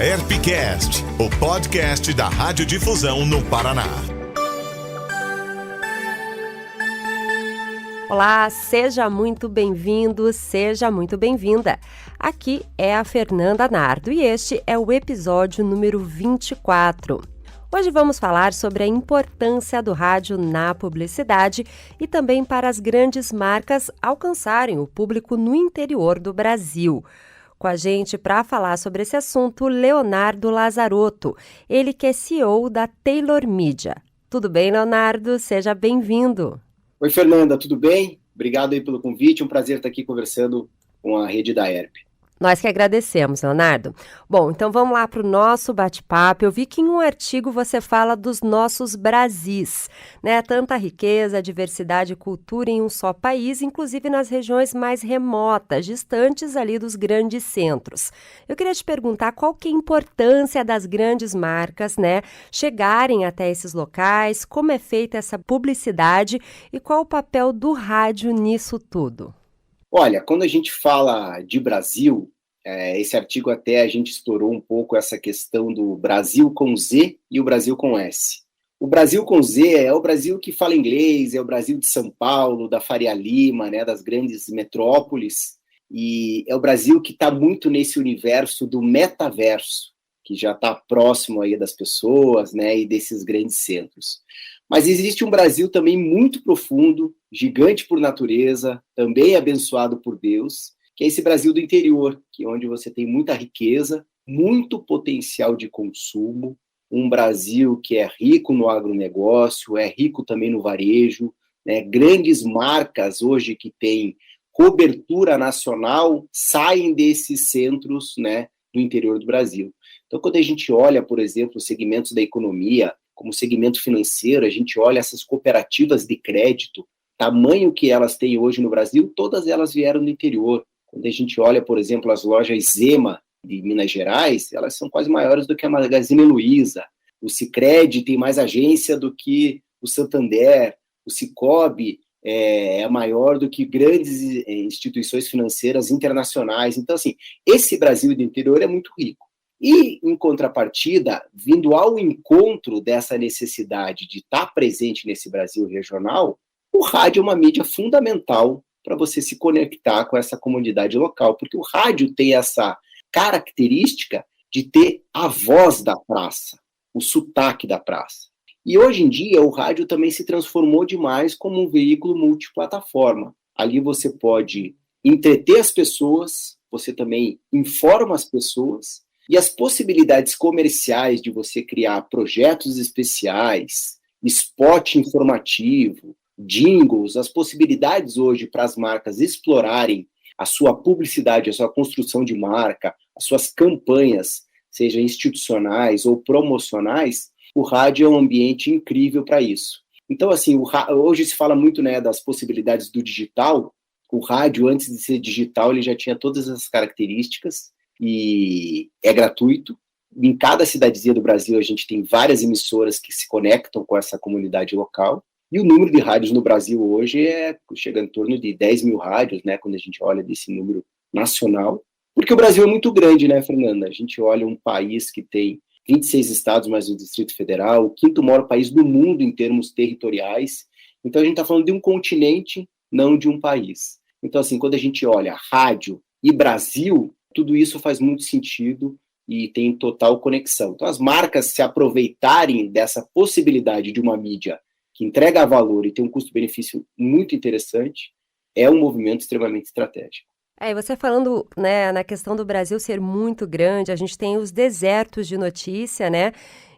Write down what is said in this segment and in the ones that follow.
AERPcast, o podcast da Radiodifusão no Paraná. Olá, seja muito bem-vindo, seja muito bem-vinda. Aqui é a Fernanda Nardo e este é o episódio número 24. Hoje vamos falar sobre a importância do rádio na publicidade e também para as grandes marcas alcançarem o público no interior do Brasil. Com a gente para falar sobre esse assunto, Leonardo Lazarotto, ele que é CEO da Taylor Media. Tudo bem, Leonardo? Seja bem-vindo. Oi, Fernanda, tudo bem? Obrigado aí pelo convite, um prazer estar aqui conversando com a rede da AERP. Nós que agradecemos, Leonardo. Bom, então vamos lá para o nosso bate-papo. Eu vi que em um artigo você fala dos nossos Brasis, né? Tanta riqueza, diversidade e cultura em um só país, inclusive nas regiões mais remotas, distantes ali dos grandes centros. Eu queria te perguntar qual que é a importância das grandes marcas, né, chegarem até esses locais, como é feita essa publicidade e qual o papel do rádio nisso tudo? Olha, quando a gente fala de Brasil, esse artigo até a gente explorou um pouco essa questão do Brasil com Z e o Brasil com S. O Brasil com Z é o Brasil que fala inglês, é o Brasil de São Paulo, da Faria Lima, né, das grandes metrópoles, e é o Brasil que está muito nesse universo do metaverso, que já está próximo aí das pessoas, né, e desses grandes centros. Mas existe um Brasil também muito profundo, gigante por natureza, também abençoado por Deus, que é esse Brasil do interior, que é onde você tem muita riqueza, muito potencial de consumo, um Brasil que é rico no agronegócio, é rico também no varejo, né? Grandes marcas hoje que têm cobertura nacional saem desses centros, né, do interior do Brasil. Então, quando a gente olha, por exemplo, os segmentos da economia, como segmento financeiro, a gente olha essas cooperativas de crédito, tamanho que elas têm hoje no Brasil, todas elas vieram do interior. Quando a gente olha, por exemplo, as lojas Zema de Minas Gerais, elas são quase maiores do que a Magazine Luiza. O Sicredi tem mais agência do que o Santander. O Sicobi é maior do que grandes instituições financeiras internacionais. Então, assim, esse Brasil do interior é muito rico. E, em contrapartida, vindo ao encontro dessa necessidade de estar presente nesse Brasil regional, o rádio é uma mídia fundamental para você se conectar com essa comunidade local, porque o rádio tem essa característica de ter a voz da praça, o sotaque da praça. E hoje em dia o rádio também se transformou demais como um veículo multiplataforma. Ali você pode entreter as pessoas, você também informa as pessoas, e as possibilidades comerciais de você criar projetos especiais, spot informativo, jingles, as possibilidades hoje para as marcas explorarem a sua publicidade, a sua construção de marca, as suas campanhas, sejam institucionais ou promocionais, o rádio é um ambiente incrível para isso. Então, assim, hoje se fala muito, né, das possibilidades do digital. O rádio, antes de ser digital, ele já tinha todas essas características, e é gratuito. Em cada cidadezinha do Brasil a gente tem várias emissoras que se conectam com essa comunidade local, e o número de rádios no Brasil hoje chega em torno de 10 mil rádios, né, quando a gente olha desse número nacional, porque o Brasil é muito grande, né, Fernanda? A gente olha um país que tem 26 estados mais o Distrito Federal, o quinto maior país do mundo em termos territoriais, então a gente está falando de um continente, não de um país. Então, assim, quando a gente olha rádio e Brasil, tudo isso faz muito sentido e tem total conexão. Então, as marcas se aproveitarem dessa possibilidade de uma mídia que entrega valor e tem um custo-benefício muito interessante, é um movimento extremamente estratégico. E você falando, né, na questão do Brasil ser muito grande, a gente tem os desertos de notícia, né?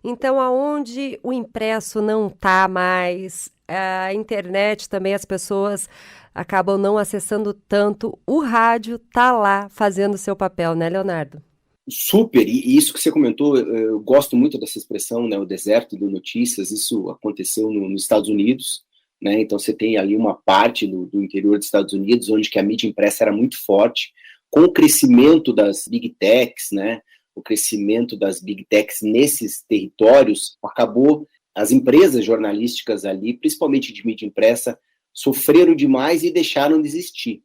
Então, aonde o impresso não está mais, a internet também, as pessoas acabam não acessando tanto, o rádio está lá fazendo o seu papel, né, Leonardo? Super, e isso que você comentou, eu gosto muito dessa expressão, né, o deserto de notícias, isso aconteceu nos Estados Unidos, né, então você tem ali uma parte do interior dos Estados Unidos, onde que a mídia impressa era muito forte, com o crescimento das Big Techs, né, o crescimento das Big Techs nesses territórios, acabou as empresas jornalísticas ali, principalmente de mídia impressa, sofreram demais e deixaram de existir.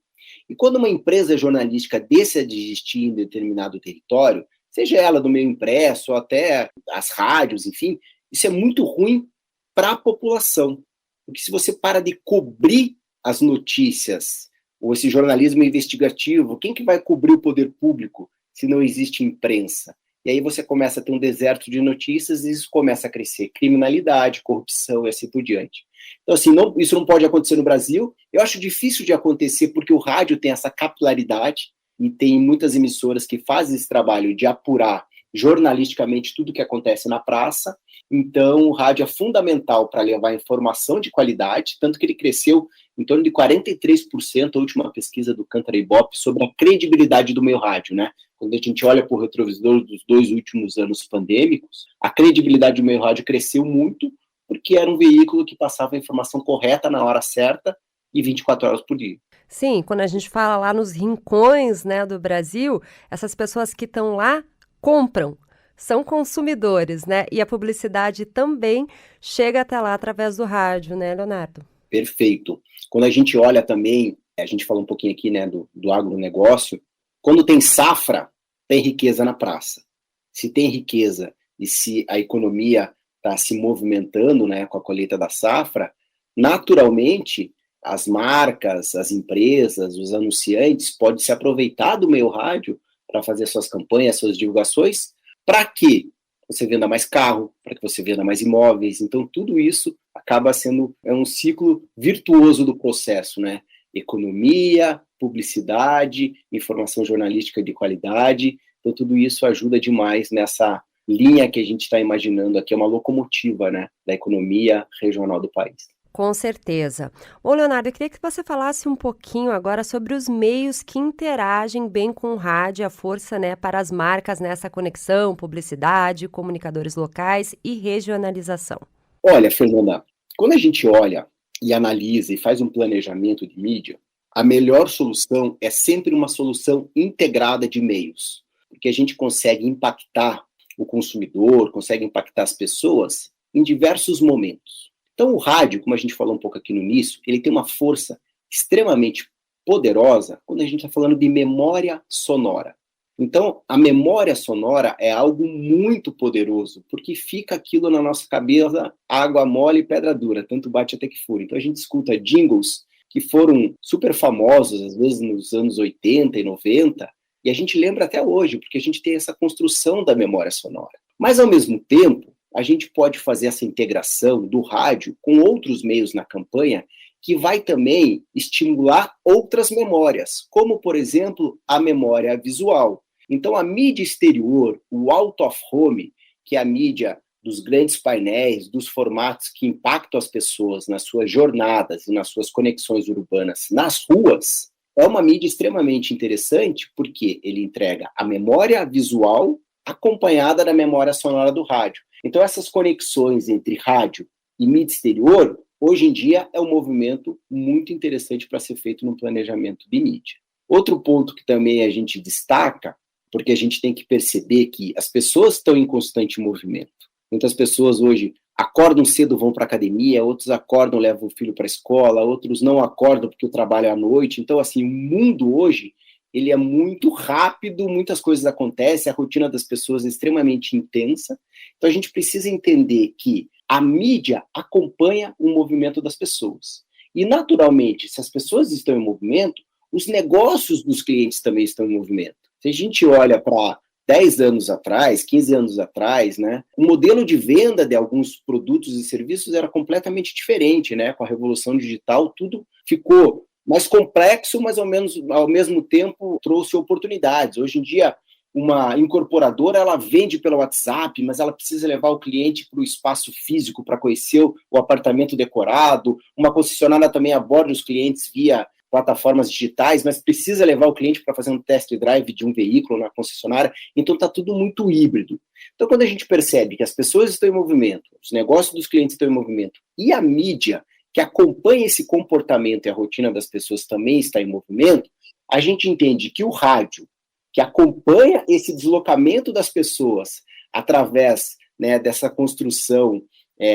E quando uma empresa jornalística deixa de existir em determinado território, seja ela do meio impresso, ou até as rádios, enfim, isso é muito ruim para a população. Porque se você para de cobrir as notícias, ou esse jornalismo investigativo, quem que vai cobrir o poder público se não existe imprensa? E aí você começa a ter um deserto de notícias e isso começa a crescer. Criminalidade, corrupção e assim por diante. Então, assim, isso não pode acontecer no Brasil. Eu acho difícil de acontecer porque o rádio tem essa capilaridade e tem muitas emissoras que fazem esse trabalho de apurar jornalisticamente tudo que acontece na praça. Então, o rádio é fundamental para levar informação de qualidade, tanto que ele cresceu em torno de 43%, a última pesquisa do Cantar Ibope, sobre a credibilidade do meio rádio, né? Quando a gente olha para o retrovisor dos 2 últimos anos pandêmicos, a credibilidade do meio rádio cresceu muito, porque era um veículo que passava a informação correta na hora certa e 24 horas por dia. Sim, quando a gente fala lá nos rincões, né, do Brasil, essas pessoas que estão lá compram, são consumidores, né? E a publicidade também chega até lá através do rádio, né, Leonardo? Perfeito. Quando a gente olha também, a gente falou um pouquinho aqui, né, do agronegócio, quando tem safra, tem riqueza na praça. Se tem riqueza e se a economia está se movimentando, né, com a colheita da safra, naturalmente as marcas, as empresas, os anunciantes podem se aproveitar do meio rádio para fazer suas campanhas, suas divulgações, para que você venda mais carro, para que você venda mais imóveis. Então, tudo isso acaba sendo um ciclo virtuoso do processo, né? Economia, publicidade, informação jornalística de qualidade. Então, tudo isso ajuda demais nessa linha que a gente está imaginando aqui, é uma locomotiva, né, da economia regional do país. Com certeza. Ô, Leonardo, eu queria que você falasse um pouquinho agora sobre os meios que interagem bem com o rádio, a força, né, para as marcas nessa conexão, publicidade, comunicadores locais e regionalização. Olha, Fernanda, quando a gente olha e analisa e faz um planejamento de mídia, a melhor solução é sempre uma solução integrada de meios, porque a gente consegue impactar o consumidor, consegue impactar as pessoas em diversos momentos. Então, o rádio, como a gente falou um pouco aqui no início, ele tem uma força extremamente poderosa quando a gente está falando de memória sonora. Então, a memória sonora é algo muito poderoso, porque fica aquilo na nossa cabeça, água mole e pedra dura, tanto bate até que fura. Então, a gente escuta jingles que foram super famosos, às vezes nos anos 80 e 90, e a gente lembra até hoje, porque a gente tem essa construção da memória sonora. Mas, ao mesmo tempo, a gente pode fazer essa integração do rádio com outros meios na campanha que vai também estimular outras memórias, como, por exemplo, a memória visual. Então, a mídia exterior, o out of home, que é a mídia dos grandes painéis, dos formatos que impactam as pessoas nas suas jornadas e nas suas conexões urbanas nas ruas, é uma mídia extremamente interessante porque ele entrega a memória visual acompanhada da memória sonora do rádio. Então, essas conexões entre rádio e mídia exterior, hoje em dia, é um movimento muito interessante para ser feito no planejamento de mídia. Outro ponto que também a gente destaca, porque a gente tem que perceber que as pessoas estão em constante movimento. Muitas pessoas hoje acordam cedo, vão para a academia, outros acordam, levam o filho para a escola, outros não acordam porque o trabalho é à noite. Então, assim, o mundo hoje, ele é muito rápido, muitas coisas acontecem, a rotina das pessoas é extremamente intensa. Então, a gente precisa entender que a mídia acompanha o movimento das pessoas. E, naturalmente, se as pessoas estão em movimento, os negócios dos clientes também estão em movimento. Se a gente olha para 10 anos atrás, 15 anos atrás, né, o modelo de venda de alguns produtos e serviços era completamente diferente, né? Com a revolução digital, tudo ficou mais complexo, mas ao mesmo tempo trouxe oportunidades. Hoje em dia, uma incorporadora, ela vende pelo WhatsApp, mas ela precisa levar o cliente para o espaço físico para conhecer o apartamento decorado. Uma concessionária também aborda os clientes via plataformas digitais, mas precisa levar o cliente para fazer um test drive de um veículo na concessionária. Então, está tudo muito híbrido. Então, quando a gente percebe que as pessoas estão em movimento, os negócios dos clientes estão em movimento, e a mídia, que acompanha esse comportamento e a rotina das pessoas também está em movimento, a gente entende que o rádio, que acompanha esse deslocamento das pessoas através, né, dessa construção,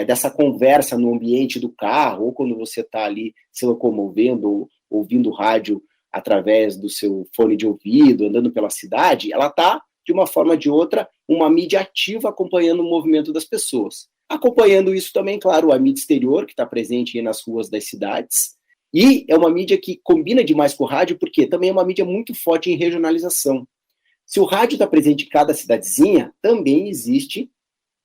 dessa conversa no ambiente do carro, ou quando você está ali se locomovendo, ou ouvindo rádio através do seu fone de ouvido, andando pela cidade, ela está de uma forma ou de outra, uma mídia ativa acompanhando o movimento das pessoas. Acompanhando isso também, claro, a mídia exterior, que está presente aí nas ruas das cidades, e é uma mídia que combina demais com o rádio, porque também é uma mídia muito forte em regionalização. Se o rádio está presente em cada cidadezinha, também existe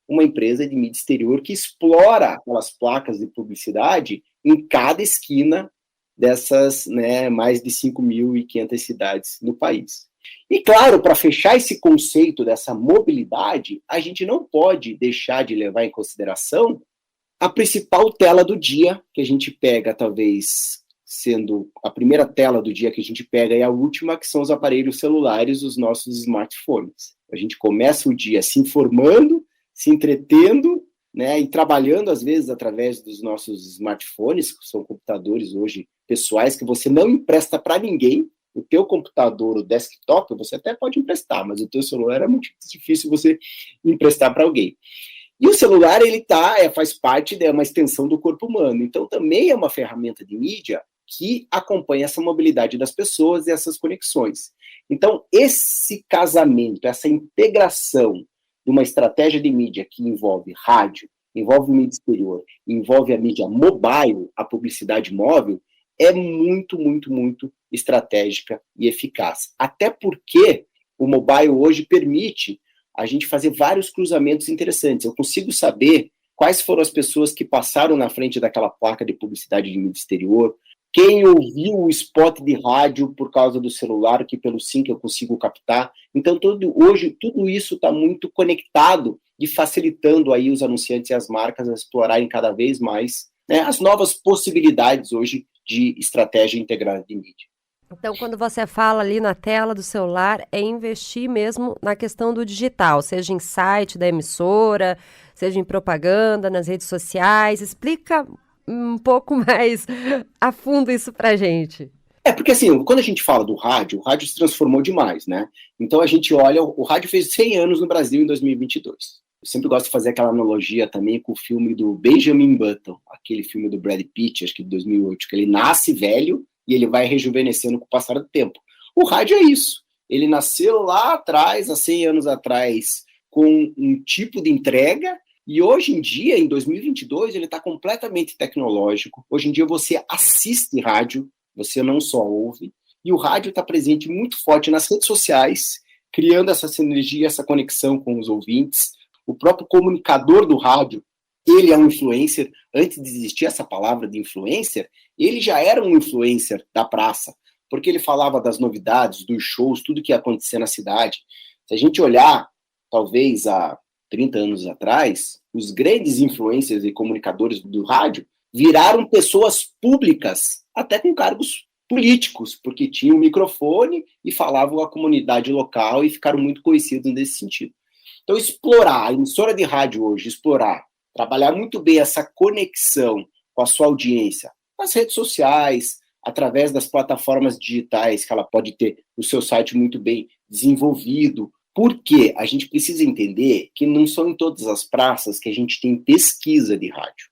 uma empresa de mídia exterior que explora aquelas placas de publicidade em cada esquina dessas, né, mais de 5.500 cidades no país. E, claro, para fechar esse conceito dessa mobilidade, a gente não pode deixar de levar em consideração a principal tela do dia, que a gente pega, talvez, sendo a primeira tela do dia que a gente pega e a última, que são os aparelhos celulares, os nossos smartphones. A gente começa o dia se informando, se entretendo, né, e trabalhando, às vezes, através dos nossos smartphones, que são computadores hoje pessoais, que você não empresta para ninguém. O teu computador, o desktop, você até pode emprestar, mas o teu celular é muito difícil você emprestar para alguém. E o celular, ele faz parte de uma extensão do corpo humano. Então, também é uma ferramenta de mídia que acompanha essa mobilidade das pessoas e essas conexões. Então, esse casamento, essa integração de uma estratégia de mídia que envolve rádio, envolve mídia exterior, envolve a mídia mobile, a publicidade móvel, é muito, muito, muito estratégica e eficaz. Até porque o mobile hoje permite a gente fazer vários cruzamentos interessantes. Eu consigo saber quais foram as pessoas que passaram na frente daquela placa de publicidade de mídia exterior, quem ouviu o spot de rádio por causa do celular, que pelo sync eu consigo captar. Então, hoje, tudo isso está muito conectado e facilitando aí os anunciantes e as marcas a explorarem cada vez mais, né, as novas possibilidades hoje de estratégia integrada de mídia. Então, quando você fala ali na tela do celular, é investir mesmo na questão do digital, seja em site da emissora, seja em propaganda, nas redes sociais. Explica um pouco mais a fundo isso pra gente. Porque assim, quando a gente fala do rádio, o rádio se transformou demais, né? Então a gente olha, o rádio fez 100 anos no Brasil em 2022. Eu sempre gosto de fazer aquela analogia também com o filme do Benjamin Button, aquele filme do Brad Pitt, acho que de 2008, que ele nasce velho e ele vai rejuvenescendo com o passar do tempo. O rádio é isso. Ele nasceu lá atrás, há 100 anos atrás, com um tipo de entrega, e hoje em dia, em 2022, ele está completamente tecnológico. Hoje em dia você assiste rádio, você não só ouve, e o rádio está presente muito forte nas redes sociais, criando essa sinergia, essa conexão com os ouvintes. O próprio comunicador do rádio, ele é um influencer. Antes de existir essa palavra de influencer, ele já era um influencer da praça, porque ele falava das novidades, dos shows, tudo que ia acontecer na cidade. Se a gente olhar, talvez há 30 anos atrás, os grandes influencers e comunicadores do rádio viraram pessoas públicas, até com cargos políticos, porque tinham um microfone e falavam à comunidade local e ficaram muito conhecidos nesse sentido. Então, explorar, a emissora de rádio hoje, trabalhar muito bem essa conexão com a sua audiência, nas redes sociais, através das plataformas digitais, que ela pode ter o seu site muito bem desenvolvido, porque a gente precisa entender que não são em todas as praças que a gente tem pesquisa de rádio.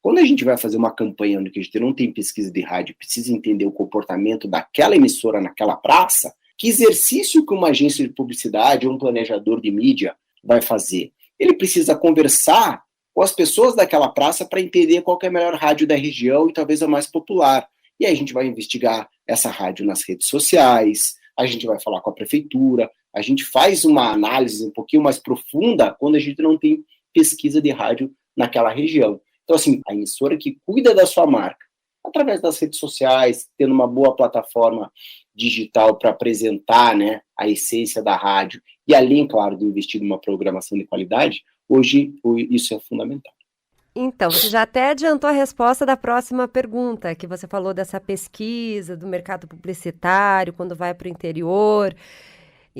Quando a gente vai fazer uma campanha onde a gente não tem pesquisa de rádio, precisa entender o comportamento daquela emissora naquela praça, que exercício que uma agência de publicidade ou um planejador de mídia vai fazer? Ele precisa conversar com as pessoas daquela praça para entender qual que é a melhor rádio da região e talvez a mais popular. E aí a gente vai investigar essa rádio nas redes sociais, a gente vai falar com a prefeitura, a gente faz uma análise um pouquinho mais profunda quando a gente não tem pesquisa de rádio naquela região. Então, assim, a emissora que cuida da sua marca, através das redes sociais, tendo uma boa plataforma digital para apresentar, né, a essência da rádio, e além, claro, de investir numa programação de qualidade, hoje isso é fundamental. Então, você já até adiantou a resposta da próxima pergunta, que você falou dessa pesquisa do mercado publicitário, quando vai para o interior.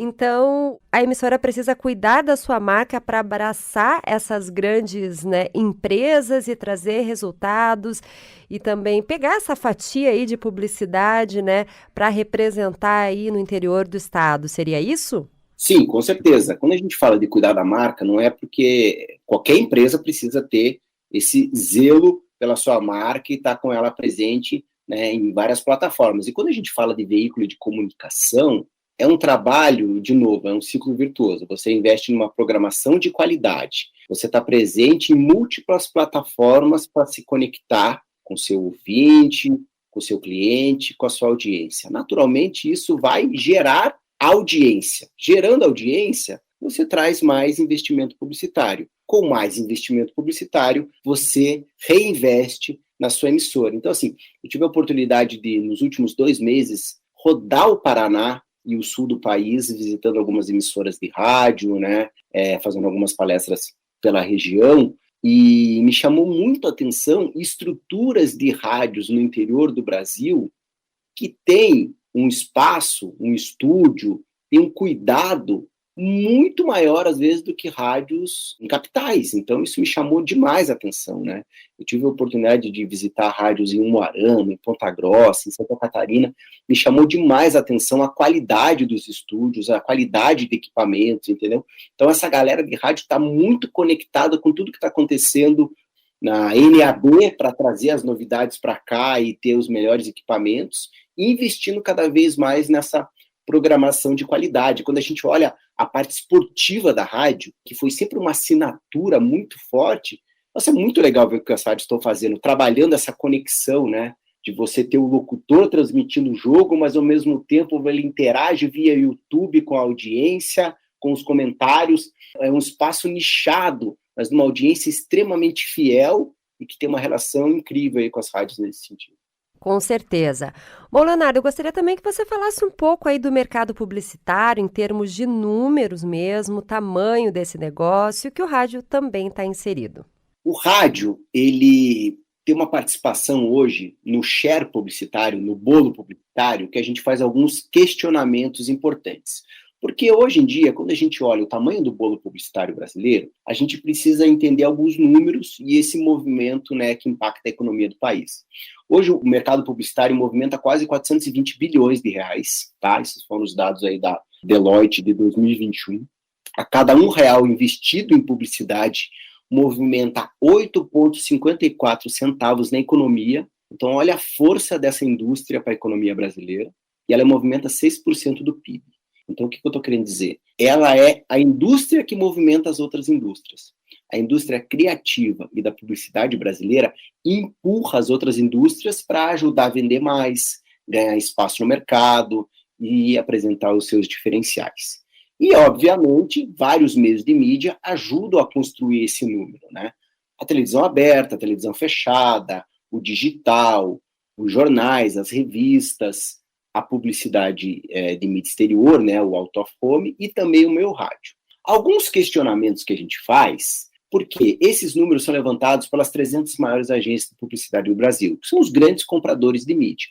Então, a emissora precisa cuidar da sua marca para abraçar essas grandes, né, empresas e trazer resultados e também pegar essa fatia aí de publicidade, né, para representar aí no interior do estado. Seria isso? Sim, com certeza. Quando a gente fala de cuidar da marca, não é porque qualquer empresa precisa ter esse zelo pela sua marca e estar com ela presente, né, em várias plataformas. E quando a gente fala de veículo de comunicação, é um trabalho, de novo, é um ciclo virtuoso. Você investe numa programação de qualidade. Você está presente em múltiplas plataformas para se conectar com o seu ouvinte, com o seu cliente, com a sua audiência. Naturalmente, isso vai gerar audiência. Gerando audiência, você traz mais investimento publicitário. Com mais investimento publicitário, você reinveste na sua emissora. Então, assim, eu tive a oportunidade de, nos últimos 2 meses, rodar o Paraná e o sul do país, visitando algumas emissoras de rádio, né, fazendo algumas palestras pela região, e me chamou muito a atenção estruturas de rádios no interior do Brasil que tem um espaço, um estúdio, tem um cuidado muito maior, às vezes, do que rádios em capitais. Então, isso me chamou demais a atenção, né? Eu tive a oportunidade de visitar rádios em Umuarama, em Ponta Grossa, em Santa Catarina. Me chamou demais a atenção a qualidade dos estúdios, a qualidade de equipamentos, entendeu? Então, essa galera de rádio está muito conectada com tudo que está acontecendo na NAB para trazer as novidades para cá e ter os melhores equipamentos, e investindo cada vez mais nessa programação de qualidade. Quando a gente olha a parte esportiva da rádio, que foi sempre uma assinatura muito forte, nossa, é muito legal ver o que as rádios estão fazendo, trabalhando essa conexão, né, de você ter o locutor transmitindo o jogo, mas ao mesmo tempo ele interage via YouTube com a audiência, com os comentários. É um espaço nichado, mas numa audiência extremamente fiel e que tem uma relação incrível aí com as rádios nesse sentido. Com certeza. Bom, Leonardo, eu gostaria também que você falasse um pouco aí do mercado publicitário, em termos de números mesmo, tamanho desse negócio, que o rádio também está inserido. O rádio, ele tem uma participação hoje no share publicitário, no bolo publicitário, que a gente faz alguns questionamentos importantes. Porque hoje em dia, quando a gente olha o tamanho do bolo publicitário brasileiro, a gente precisa entender alguns números e esse movimento, né, que impacta a economia do país. Hoje o mercado publicitário movimenta quase 420 bilhões de reais, tá? Esses foram os dados aí da Deloitte de 2021. A cada R$1 investido em publicidade, movimenta 8,54 centavos na economia. Então, olha a força dessa indústria para a economia brasileira, e ela movimenta 6% do PIB. Então, o que eu estou querendo dizer? Ela é a indústria que movimenta as outras indústrias. A indústria criativa e da publicidade brasileira empurra as outras indústrias para ajudar a vender mais, ganhar espaço no mercado e apresentar os seus diferenciais. E, obviamente, vários meios de mídia ajudam a construir esse número, né? A televisão aberta, a televisão fechada, o digital, os jornais, as revistas, a publicidade de mídia exterior, né, o out of home, e também o meio rádio. Alguns questionamentos que a gente faz, porque esses números são levantados pelas 300 maiores agências de publicidade do Brasil, que são os grandes compradores de mídia.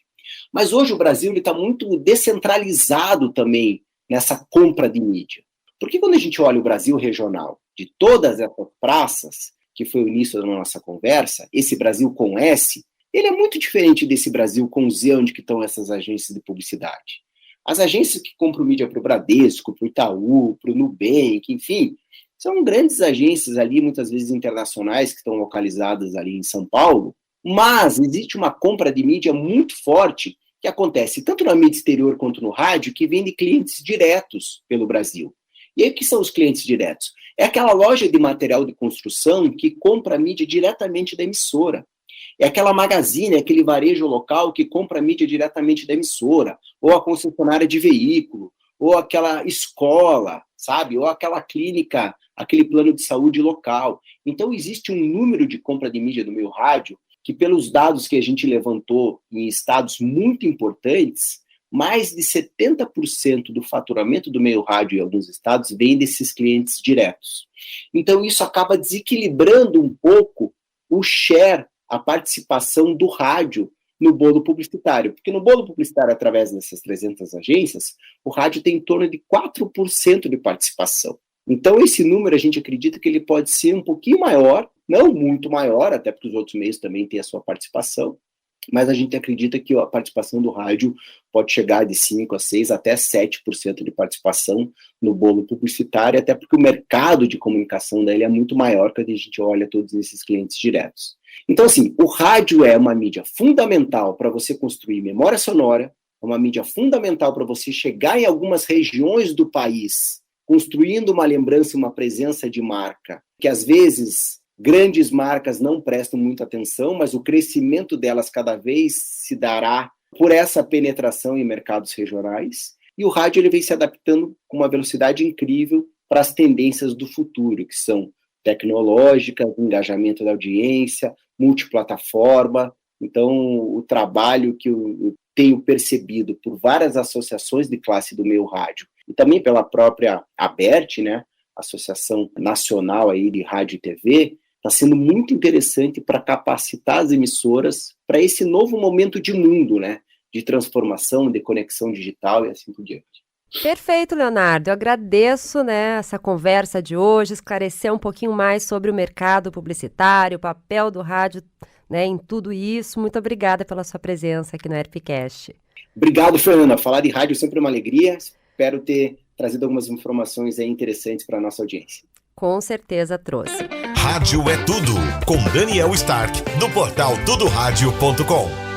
Mas hoje o Brasil está muito descentralizado também nessa compra de mídia. Porque quando a gente olha o Brasil regional, de todas essas praças, que foi o início da nossa conversa, esse Brasil com S, ele é muito diferente desse Brasil com Z, onde que estão essas agências de publicidade. As agências que compram mídia para o Bradesco, para o Itaú, para o Nubank, enfim, são grandes agências ali, muitas vezes internacionais, que estão localizadas ali em São Paulo, mas existe uma compra de mídia muito forte que acontece tanto na mídia exterior quanto no rádio, que vem de clientes diretos pelo Brasil. E aí, o que são os clientes diretos? É aquela loja de material de construção que compra a mídia diretamente da emissora. É aquela magazine, aquele varejo local que compra a mídia diretamente da emissora, ou a concessionária de veículo, ou aquela escola, sabe? Ou aquela clínica, aquele plano de saúde local. Então, existe um número de compra de mídia do meio rádio que, pelos dados que a gente levantou em estados muito importantes, mais de 70% do faturamento do meio rádio em alguns estados vem desses clientes diretos. Então, isso acaba desequilibrando um pouco o share, a participação do rádio no bolo publicitário. Porque no bolo publicitário, através dessas 300 agências, o rádio tem em torno de 4% de participação. Então, esse número, a gente acredita que ele pode ser um pouquinho maior, não muito maior, até porque os outros meios também têm a sua participação, mas a gente acredita que a participação do rádio pode chegar de 5% a 6%, até 7% de participação no bolo publicitário, até porque o mercado de comunicação dele é muito maior quando a gente olha todos esses clientes diretos. Então, assim, o rádio é uma mídia fundamental para você construir memória sonora, é uma mídia fundamental para você chegar em algumas regiões do país, construindo uma lembrança e uma presença de marca, que às vezes grandes marcas não prestam muita atenção, mas o crescimento delas cada vez se dará por essa penetração em mercados regionais. E o rádio ele vem se adaptando com uma velocidade incrível para as tendências do futuro, que são tecnológicas, engajamento da audiência, multiplataforma. Então, o trabalho que eu tenho percebido por várias associações de classe do meio rádio, e também pela própria ABERT, né, Associação Nacional aí de Rádio e TV, está sendo muito interessante para capacitar as emissoras para esse novo momento de mundo, né, de transformação, de conexão digital e assim por diante. Perfeito, Leonardo. Eu agradeço, né, essa conversa de hoje, esclarecer um pouquinho mais sobre o mercado publicitário, o papel do rádio, né, em tudo isso. Muito obrigada pela sua presença aqui no ERPcast. Obrigado, Fernanda. Falar de rádio é sempre uma alegria. Espero ter trazido algumas informações aí interessantes para a nossa audiência. Com certeza trouxe. Rádio é Tudo, com Daniel Stark, do portal tudoradio.com.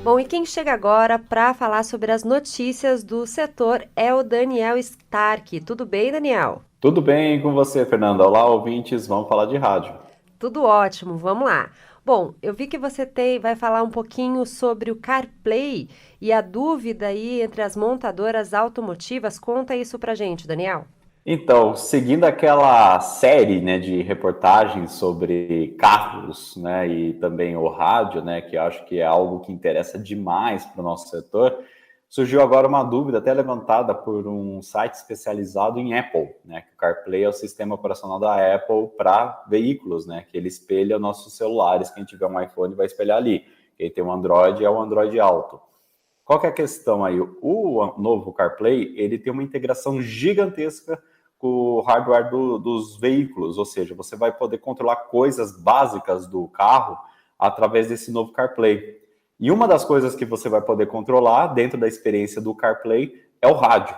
Bom, e quem chega agora para falar sobre as notícias do setor é o Daniel Stark. Tudo bem, Daniel? Tudo bem com você, Fernanda? Olá, ouvintes, vamos falar de rádio. Tudo ótimo, vamos lá. Bom, eu vi que você vai falar um pouquinho sobre o CarPlay e a dúvida aí entre as montadoras automotivas. Conta isso pra gente, Daniel. Então, seguindo aquela série, né, de reportagens sobre carros, né, e também o rádio, né, que eu acho que é algo que interessa demais para o nosso setor, surgiu agora uma dúvida até levantada por um site especializado em Apple, né, que o CarPlay é o sistema operacional da Apple para veículos, né, que ele espelha nossos celulares. Quem tiver um iPhone vai espelhar ali. Quem tem um Android é o Android Auto. Qual que é a questão aí? O novo CarPlay, ele tem uma integração gigantesca com o hardware dos veículos, ou seja, você vai poder controlar coisas básicas do carro através desse novo CarPlay. E uma das coisas que você vai poder controlar dentro da experiência do CarPlay é o rádio.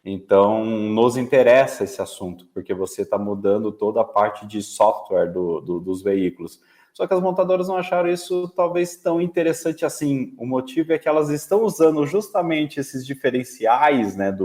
Então, nos interessa esse assunto, porque você está mudando toda a parte de software dos veículos. Só que as montadoras não acharam isso talvez tão interessante assim. O motivo é que elas estão usando justamente esses diferenciais, né,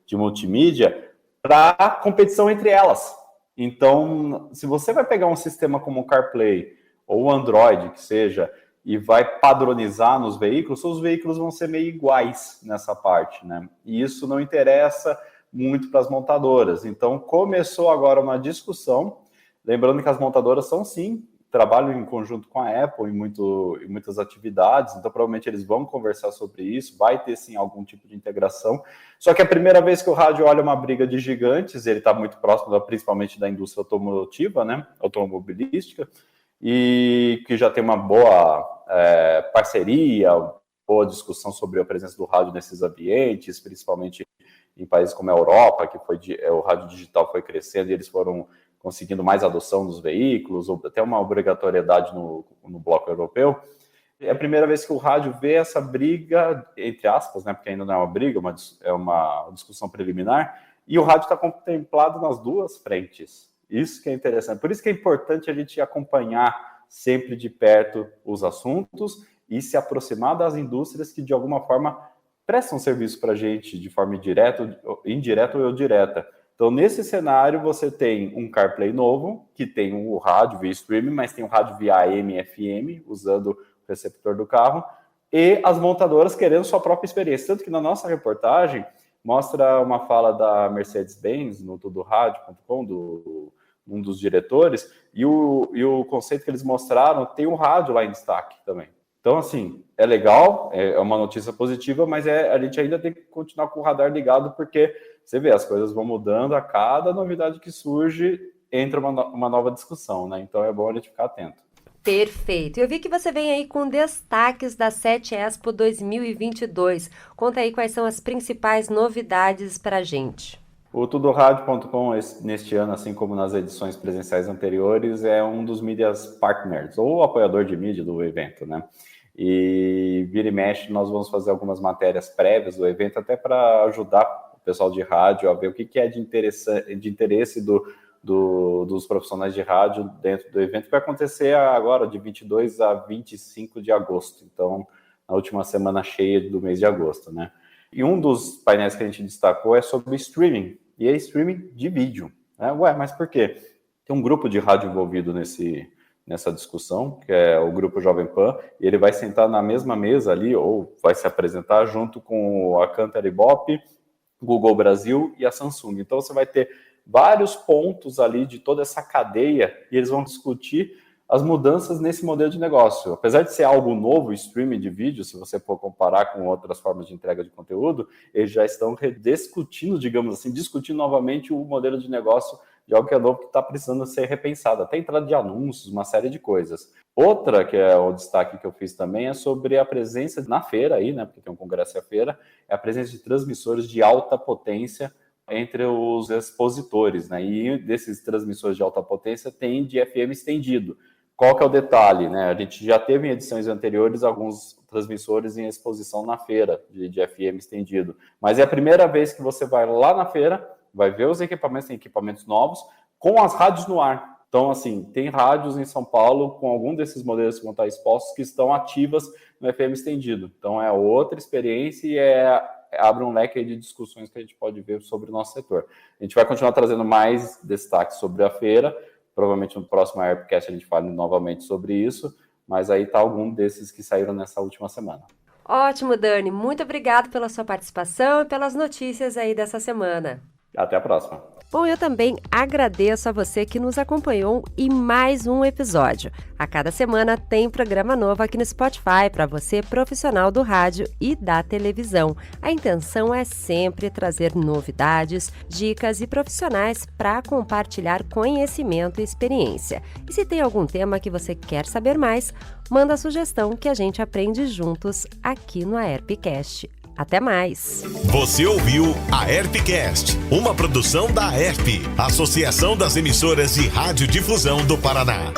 de multimídia para competição entre elas. Então, se você vai pegar um sistema como o CarPlay ou o Android, que seja, e vai padronizar nos veículos, os veículos vão ser meio iguais nessa parte, né? E isso não interessa muito para as montadoras. Então, começou agora uma discussão, lembrando que as montadoras são, sim, trabalham em conjunto com a Apple em muitas atividades, então provavelmente eles vão conversar sobre isso, vai ter sim algum tipo de integração, só que é a primeira vez que o rádio olha uma briga de gigantes, ele está muito próximo principalmente da indústria automotiva, né, automobilística, e que já tem uma boa parceria, boa discussão sobre a presença do rádio nesses ambientes, principalmente em países como a Europa, que o rádio digital foi crescendo e eles foram conseguindo mais adoção dos veículos, ou até uma obrigatoriedade no bloco europeu. É a primeira vez que o rádio vê essa briga, entre aspas, né, porque ainda não é uma briga, é uma discussão preliminar, e o rádio está contemplado nas duas frentes. Isso que é interessante. Por isso que é importante a gente acompanhar sempre de perto os assuntos e se aproximar das indústrias que, de alguma forma, prestam serviço para a gente de forma indireta ou direta. Então, nesse cenário, você tem um CarPlay novo, que tem o rádio via streaming, mas tem o rádio via AM e FM, usando o receptor do carro, e as montadoras querendo sua própria experiência. Tanto que na nossa reportagem, mostra uma fala da Mercedes-Benz, no tudoradio.com, um dos diretores, e o conceito que eles mostraram tem um rádio lá em destaque também. Então, assim, é legal, é uma notícia positiva, mas a gente ainda tem que continuar com o radar ligado, porque você vê, as coisas vão mudando a cada novidade que surge, entra uma nova discussão, né? Então é bom a gente ficar atento. Perfeito. Eu vi que você vem aí com destaques da 7 Expo 2022. Conta aí quais são as principais novidades para a gente. O tudoradio.com, neste ano, assim como nas edições presenciais anteriores, é um dos mídias partners, ou apoiador de mídia do evento, né? E vira e mexe, nós vamos fazer algumas matérias prévias do evento, até para ajudar o pessoal de rádio a ver o que é de interesse dos profissionais de rádio dentro do evento, que vai acontecer agora, de 22 a 25 de agosto. Então, na última semana cheia do mês de agosto, né? E um dos painéis que a gente destacou é sobre streaming, e é streaming de vídeo. Né? Ué, mas por quê? Tem um grupo de rádio envolvido nessa discussão, que é o Grupo Jovem Pan, e ele vai sentar na mesma mesa ali, ou vai se apresentar junto com a Cantar Ibope, Google Brasil e a Samsung. Então você vai ter vários pontos ali de toda essa cadeia, e eles vão discutir as mudanças nesse modelo de negócio. Apesar de ser algo novo, streaming de vídeo, se você for comparar com outras formas de entrega de conteúdo, eles já estão rediscutindo, digamos assim, discutindo novamente o modelo de negócio de algo que é novo, que está precisando ser repensado, até entrada de anúncios, uma série de coisas. Outra, que é o destaque que eu fiz também, é sobre a presença na feira aí, né, porque tem um congresso e a feira, é a presença de transmissores de alta potência entre os expositores, né, e desses transmissores de alta potência tem de FM estendido. Qual que é o detalhe, né? A gente já teve em edições anteriores alguns transmissores em exposição na feira de FM estendido, mas é a primeira vez que você vai lá na feira, vai ver os equipamentos, tem equipamentos novos, com as rádios no ar. Então, assim, tem rádios em São Paulo com algum desses modelos que vão estar expostos que estão ativas no FM estendido. Então, é outra experiência e abre um leque de discussões que a gente pode ver sobre o nosso setor. A gente vai continuar trazendo mais destaques sobre a feira. Provavelmente no próximo AirpCast a gente fale novamente sobre isso, mas aí está algum desses que saíram nessa última semana. Ótimo, Dani. Muito obrigado pela sua participação e pelas notícias aí dessa semana. Até a próxima. Bom, eu também agradeço a você que nos acompanhou em mais um episódio. A cada semana tem programa novo aqui no Spotify para você, profissional do rádio e da televisão. A intenção é sempre trazer novidades, dicas e profissionais para compartilhar conhecimento e experiência. E se tem algum tema que você quer saber mais, manda a sugestão que a gente aprende juntos aqui no AerpCast. Até mais! Você ouviu a AerpCast, uma produção da AerP, Associação das Emissoras de Radiodifusão do Paraná.